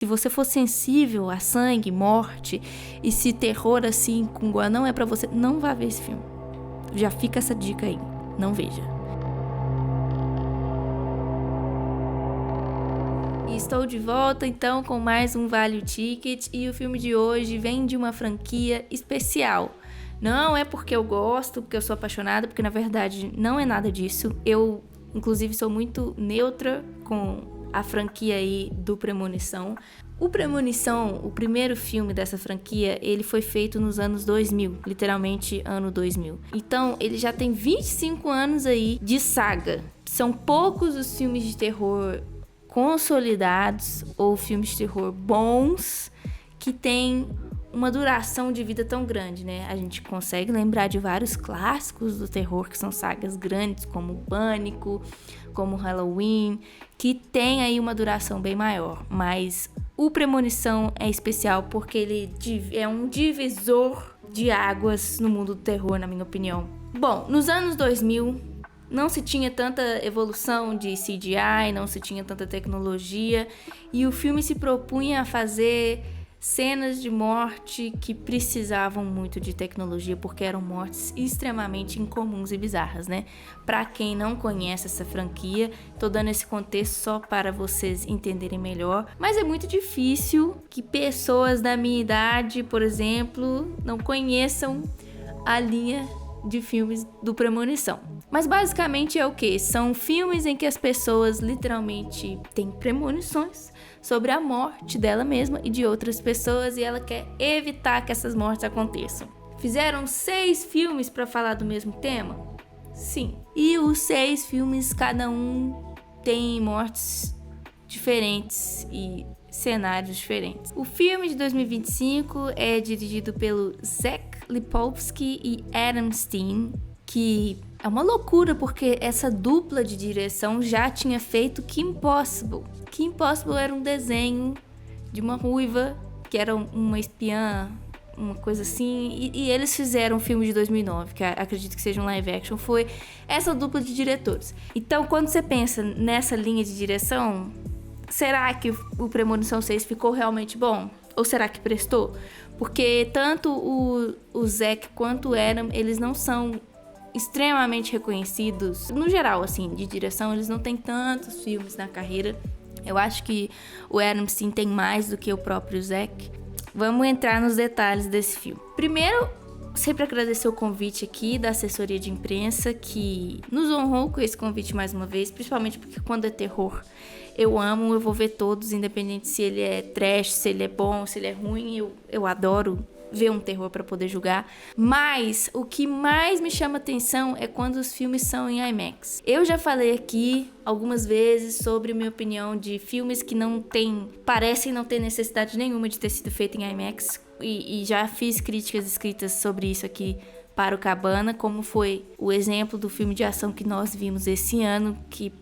Se você for sensível a sangue, morte, e se terror assim com gore não é pra você, não vá ver esse filme. Já fica essa dica aí, não veja. E estou de volta então com mais um Vale o Ticket, e o filme de hoje vem de uma franquia especial. Não é porque eu gosto, porque eu sou apaixonada, porque na verdade não é nada disso. Eu, inclusive, sou muito neutra com a franquia aí do Premonição. O Premonição, o primeiro filme dessa franquia, ele foi feito nos anos 2000, literalmente ano 2000. Então, ele já tem 25 anos aí de saga. São poucos os filmes de terror consolidados ou filmes de terror bons que têm uma duração de vida tão grande, né? A gente consegue lembrar de vários clássicos do terror que são sagas grandes, como Pânico, como Halloween, que tem aí uma duração bem maior. Mas o Premonição é especial porque ele é um divisor de águas no mundo do terror, na minha opinião. Bom, nos anos 2000, não se tinha tanta evolução de CGI, não se tinha tanta tecnologia, e o filme se propunha a fazer cenas de morte que precisavam muito de tecnologia, porque eram mortes extremamente incomuns e bizarras, né? Pra quem não conhece essa franquia, tô dando esse contexto só para vocês entenderem melhor, mas é muito difícil que pessoas da minha idade, por exemplo, não conheçam a linha de filmes do Premonição. Mas basicamente é o quê? São filmes em que as pessoas literalmente têm premonições sobre a morte dela mesma e de outras pessoas, e ela quer evitar que essas mortes aconteçam. Fizeram 6 filmes para falar do mesmo tema? Sim. E os 6 filmes, cada um tem mortes diferentes e cenários diferentes. O filme de 2025 é dirigido pelo Zach Lipovsky e Adam Steen, que é uma loucura porque essa dupla de direção já tinha feito Kim Possible. Kim Possible era um desenho de uma ruiva que era uma espiã, uma coisa assim, e eles fizeram um filme de 2009, que acredito que seja um live action. Foi essa dupla de diretores. Então, quando você pensa nessa linha de direção, será que o Premonição 6 ficou realmente bom? Ou será que prestou? Porque tanto o Zack quanto o Adam, eles não são extremamente reconhecidos. No geral, assim, de direção, eles não têm tantos filmes na carreira. Eu acho que o Adam sim tem mais do que o próprio Zack. Vamos entrar nos detalhes desse filme. Primeiro, sempre agradecer o convite aqui da assessoria de imprensa, que nos honrou com esse convite mais uma vez, principalmente porque quando é terror, eu amo, eu vou ver todos, independente se ele é trash, se ele é bom, se ele é ruim, eu adoro ver um terror para poder julgar. Mas o que mais me chama atenção é quando os filmes são em IMAX. Eu já falei aqui algumas vezes sobre minha opinião de filmes que parecem não ter necessidade nenhuma de ter sido feito em IMAX, e já fiz críticas escritas sobre isso aqui para o Cabana, como foi o exemplo do filme de ação que nós vimos esse ano, que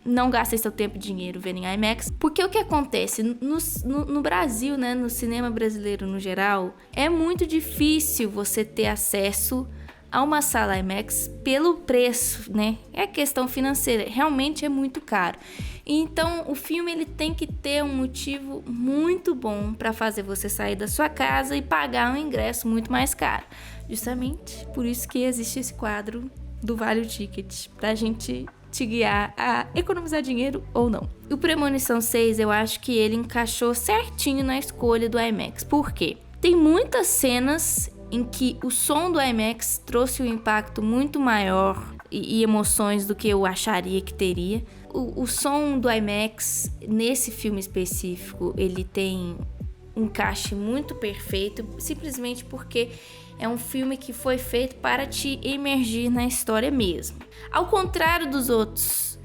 não gastem seu tempo e dinheiro vendo em IMAX. Porque o que acontece? No Brasil, né, no cinema brasileiro no geral, é muito difícil você ter acesso a uma sala IMAX pelo preço, né? É questão financeira, realmente é muito caro. Então, o filme ele tem que ter um motivo muito bom para fazer você sair da sua casa e pagar um ingresso muito mais caro. Justamente por isso que existe esse quadro do Vale o Ticket, pra gente te guiar a economizar dinheiro ou não. O Premonição 6, eu acho que ele encaixou certinho na escolha do IMAX. Por quê? Tem muitas cenas em que o som do IMAX trouxe um impacto muito maior e emoções do que eu acharia que teria. O som do IMAX, nesse filme específico, ele tem um encaixe muito perfeito, simplesmente porque é um filme que foi feito para te emergir na história mesmo. Ao contrário dos outros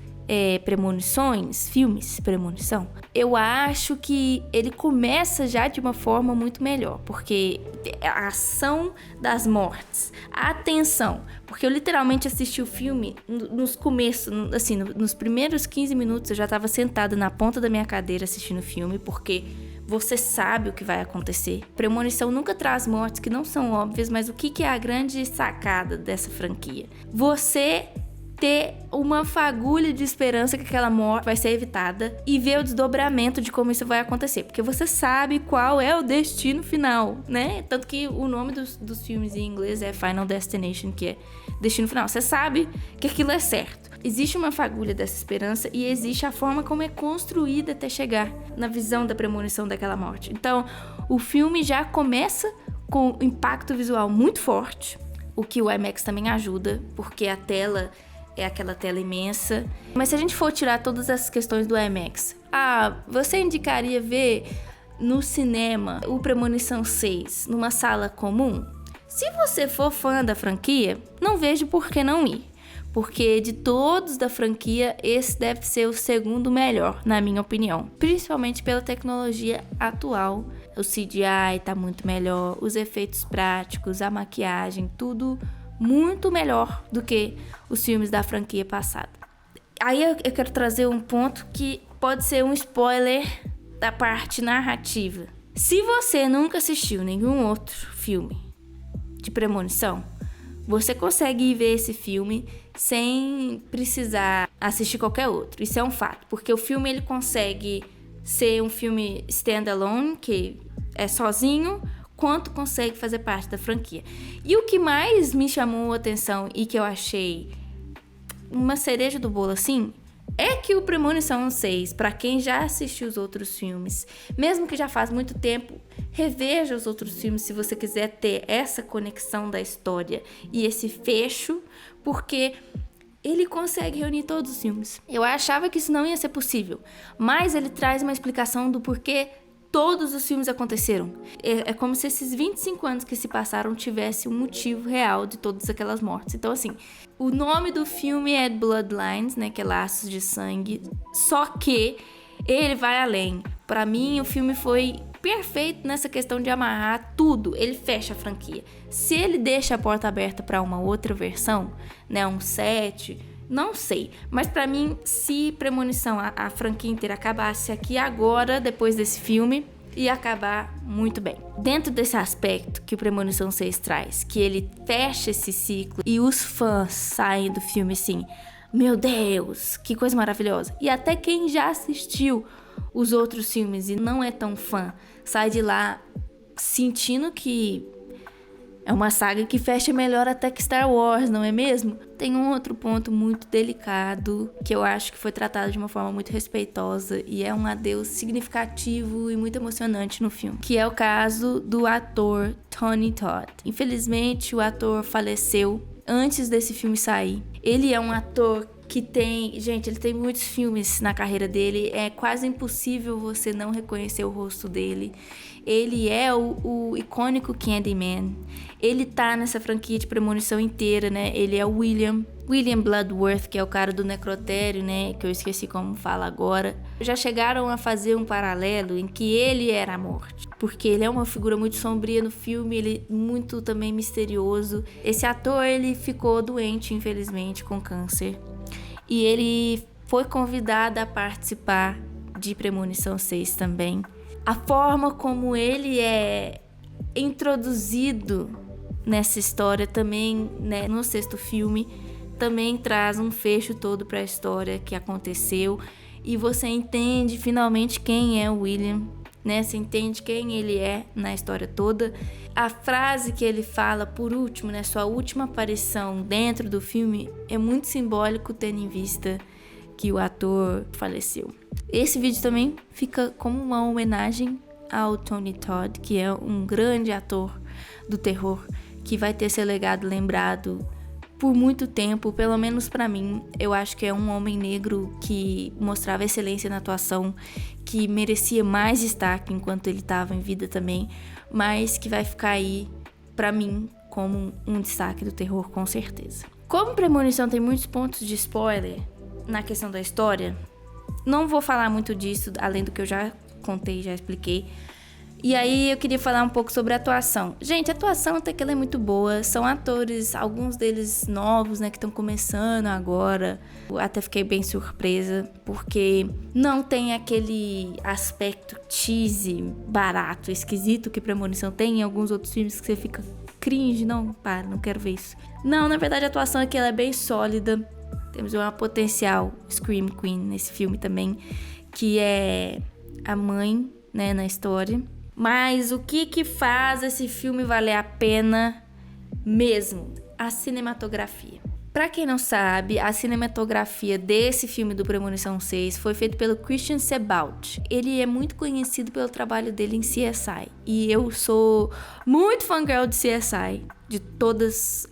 filmes Premonição, eu acho que ele começa já de uma forma muito melhor, porque a ação das mortes, a tensão, porque eu literalmente assisti o filme nos começos, assim, nos primeiros 15 minutos eu já estava sentada na ponta da minha cadeira assistindo o filme, porque você sabe o que vai acontecer. Premonição nunca traz mortes que não são óbvias, mas o que é a grande sacada dessa franquia? Você ter uma fagulha de esperança que aquela morte vai ser evitada e ver o desdobramento de como isso vai acontecer, porque você sabe qual é o destino final, né? Tanto que o nome dos filmes em inglês é Final Destination, que é destino final. Você sabe que aquilo é certo. Existe uma fagulha dessa esperança e existe a forma como é construída até chegar na visão da premonição daquela morte. Então, o filme já começa com um impacto visual muito forte, o que o IMAX também ajuda, porque a tela é aquela tela imensa. Mas se a gente for tirar todas essas questões do IMAX, você indicaria ver no cinema o Premonição 6 numa sala comum? Se você for fã da franquia, não vejo por que não ir. Porque de todos da franquia, esse deve ser o segundo melhor, na minha opinião. Principalmente pela tecnologia atual. O CGI tá muito melhor, os efeitos práticos, a maquiagem, tudo muito melhor do que os filmes da franquia passada. Aí eu quero trazer um ponto que pode ser um spoiler da parte narrativa. Se você nunca assistiu nenhum outro filme de premonição, você consegue ir ver esse filme sem precisar assistir qualquer outro. Isso é um fato, porque o filme ele consegue ser um filme standalone, que é sozinho, quanto consegue fazer parte da franquia. E o que mais me chamou a atenção e que eu achei uma cereja do bolo assim, é que o Premonição 6, para quem já assistiu os outros filmes, mesmo que já faz muito tempo, reveja os outros filmes se você quiser ter essa conexão da história e esse fecho, porque ele consegue reunir todos os filmes. Eu achava que isso não ia ser possível, mas ele traz uma explicação do porquê todos os filmes aconteceram. É como se esses 25 anos que se passaram tivesse um motivo real de todas aquelas mortes. Então, assim, o nome do filme é Bloodlines, né, que é Laços de Sangue, só que ele vai além. Pra mim, o filme foi perfeito nessa questão de amarrar tudo. Ele fecha a franquia. Se ele deixa a porta aberta pra uma outra versão, né, um 7... não sei, mas pra mim, se Premonição, a franquia inteira acabasse aqui agora, depois desse filme, ia acabar muito bem. Dentro desse aspecto que o Premonição 6 traz, que ele fecha esse ciclo e os fãs saem do filme assim, meu Deus, que coisa maravilhosa. E até quem já assistiu os outros filmes e não é tão fã, sai de lá sentindo que é uma saga que fecha melhor até que Star Wars, não é mesmo? Tem um outro ponto muito delicado, que eu acho que foi tratado de uma forma muito respeitosa e é um adeus significativo e muito emocionante no filme, que é o caso do ator Tony Todd. Infelizmente, o ator faleceu antes desse filme sair. Ele é um ator que tem... Gente, ele tem muitos filmes na carreira dele, é quase impossível você não reconhecer o rosto dele. Ele é o icônico Candyman. Ele tá nessa franquia de premonição inteira, né? Ele é o William Bloodworth, que é o cara do necrotério, né? Que eu esqueci como fala agora. Já chegaram a fazer um paralelo em que ele era a morte. Porque ele é uma figura muito sombria no filme, ele muito também misterioso. Esse ator, ele ficou doente, infelizmente, com câncer. E ele foi convidado a participar de Premonição 6 também. A forma como ele é introduzido nessa história também, né, no sexto filme, também traz um fecho todo para a história que aconteceu. E você entende finalmente quem é o William, né? Você entende quem ele é na história toda. A frase que ele fala por último, né, sua última aparição dentro do filme, é muito simbólico tendo em vista que o ator faleceu. Esse vídeo também fica como uma homenagem ao Tony Todd, que é um grande ator do terror, que vai ter seu legado lembrado por muito tempo, pelo menos pra mim. Eu acho que é um homem negro que mostrava excelência na atuação, que merecia mais destaque enquanto ele estava em vida também, mas que vai ficar aí, pra mim, como um destaque do terror, com certeza. Como Premonição tem muitos pontos de spoiler na questão da história, não vou falar muito disso, além do que eu já contei, já expliquei. E aí eu queria falar um pouco sobre a atuação. Gente, a atuação até que ela é muito boa. São atores, alguns deles novos, né, que estão começando agora. Eu até fiquei bem surpresa, porque não tem aquele aspecto cheesy, barato, esquisito que Premonição tem em alguns outros filmes que você fica cringe. Não, para, não quero ver isso. Não, na verdade a atuação aqui ela é bem sólida. Temos uma potencial Scream Queen nesse filme também, que é a mãe, né, na história. Mas o que faz esse filme valer a pena mesmo? A cinematografia. Pra quem não sabe, a cinematografia desse filme do Premonição 6 foi feita pelo Christian Sebald. Ele é muito conhecido pelo trabalho dele em CSI. E eu sou muito fangirl de CSI, de todas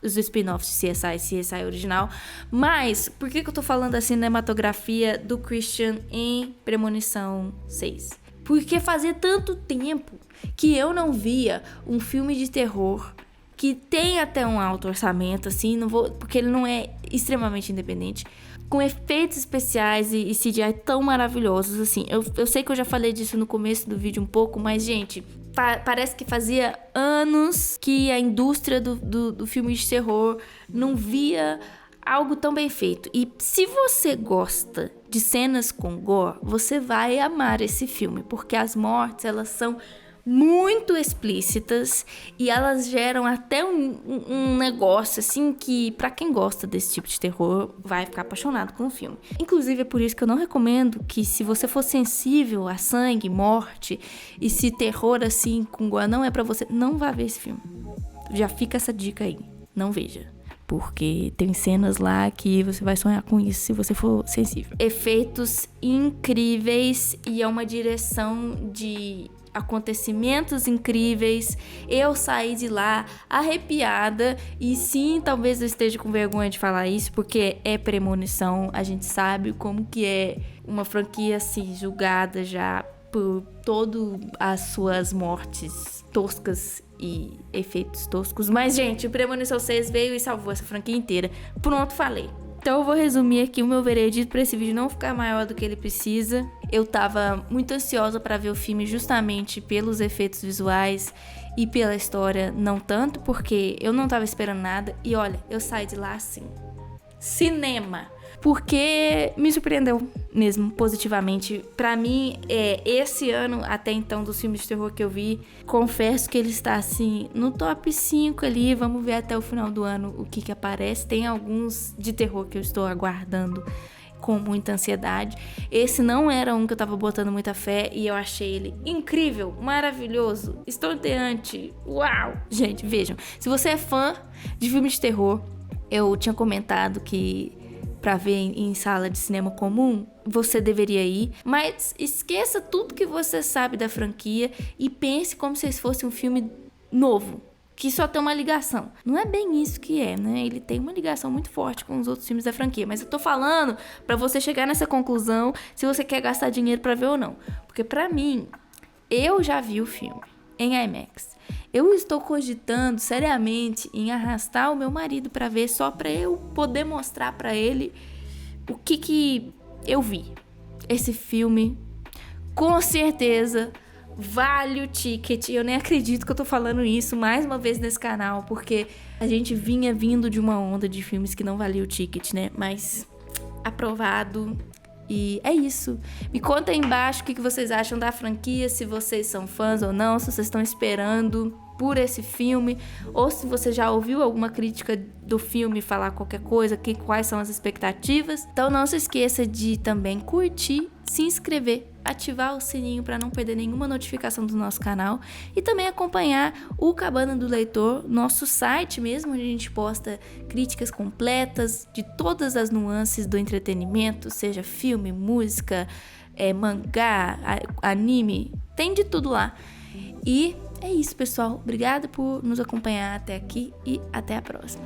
os spin-offs de CSI original. Mas, por que eu tô falando da cinematografia do Christian em Premonição 6? Porque fazia tanto tempo que eu não via um filme de terror que tem até um alto orçamento, assim, porque ele não é extremamente independente, com efeitos especiais e CGI tão maravilhosos, assim. Eu sei que eu já falei disso no começo do vídeo um pouco, mas, gente, parece que fazia anos que a indústria do filme de terror não via algo tão bem feito. E se você gosta de cenas com gore, você vai amar esse filme, porque as mortes, elas são muito explícitas e elas geram até um negócio assim que pra quem gosta desse tipo de terror vai ficar apaixonado com o filme. Inclusive é por isso que eu não recomendo que, se você for sensível a sangue, morte e se terror assim com gore não é pra você, não vá ver esse filme. Já fica essa dica aí, não veja. Porque tem cenas lá que você vai sonhar com isso se você for sensível. Efeitos incríveis e é uma direção de acontecimentos incríveis. Eu saí de lá arrepiada e sim, talvez eu esteja com vergonha de falar isso, porque é Premonição, a gente sabe como que é uma franquia assim, julgada já por todas as suas mortes toscas e efeitos toscos. Mas, gente, o Premonição 6 veio e salvou essa franquia inteira. Pronto, falei. Então eu vou resumir aqui o meu veredito para esse vídeo não ficar maior do que ele precisa. Eu tava muito ansiosa para ver o filme justamente pelos efeitos visuais e pela história, não tanto, porque eu não tava esperando nada. E olha, eu saí de lá assim, cinema, porque me surpreendeu mesmo positivamente. Pra mim, esse ano, até então, dos filmes de terror que eu vi, confesso que ele está assim no top 5 ali. Vamos ver até o final do ano o que aparece. Tem alguns de terror que eu estou aguardando com muita ansiedade. Esse não era um que eu tava botando muita fé e eu achei ele incrível, maravilhoso, estonteante. Uau! Gente, vejam, se você é fã de filmes de terror, eu tinha comentado que pra ver em sala de cinema comum, você deveria ir, mas esqueça tudo que você sabe da franquia e pense como se esse fosse um filme novo, que só tem uma ligação. Não é bem isso que é, né? Ele tem uma ligação muito forte com os outros filmes da franquia, mas eu tô falando pra você chegar nessa conclusão se você quer gastar dinheiro pra ver ou não. Porque pra mim, eu já vi o filme em IMAX. Eu estou cogitando seriamente em arrastar o meu marido pra ver, só pra eu poder mostrar pra ele o que eu vi. Esse filme, com certeza, vale o ticket. Eu nem acredito que eu tô falando isso mais uma vez nesse canal, porque a gente vinha vindo de uma onda de filmes que não valia o ticket, né? Mas aprovado. E é isso. Me conta aí embaixo o que vocês acham da franquia, se vocês são fãs ou não, se vocês estão esperando por esse filme, ou se você já ouviu alguma crítica do filme, falar qualquer coisa, quais são as expectativas. Então não se esqueça de também curtir, se inscrever, ativar o sininho para não perder nenhuma notificação do nosso canal e também acompanhar o Cabana do Leitor, nosso site mesmo, onde a gente posta críticas completas de todas as nuances do entretenimento, seja filme, música, mangá, anime, tem de tudo lá. E é isso, pessoal. Obrigada por nos acompanhar até aqui e até a próxima.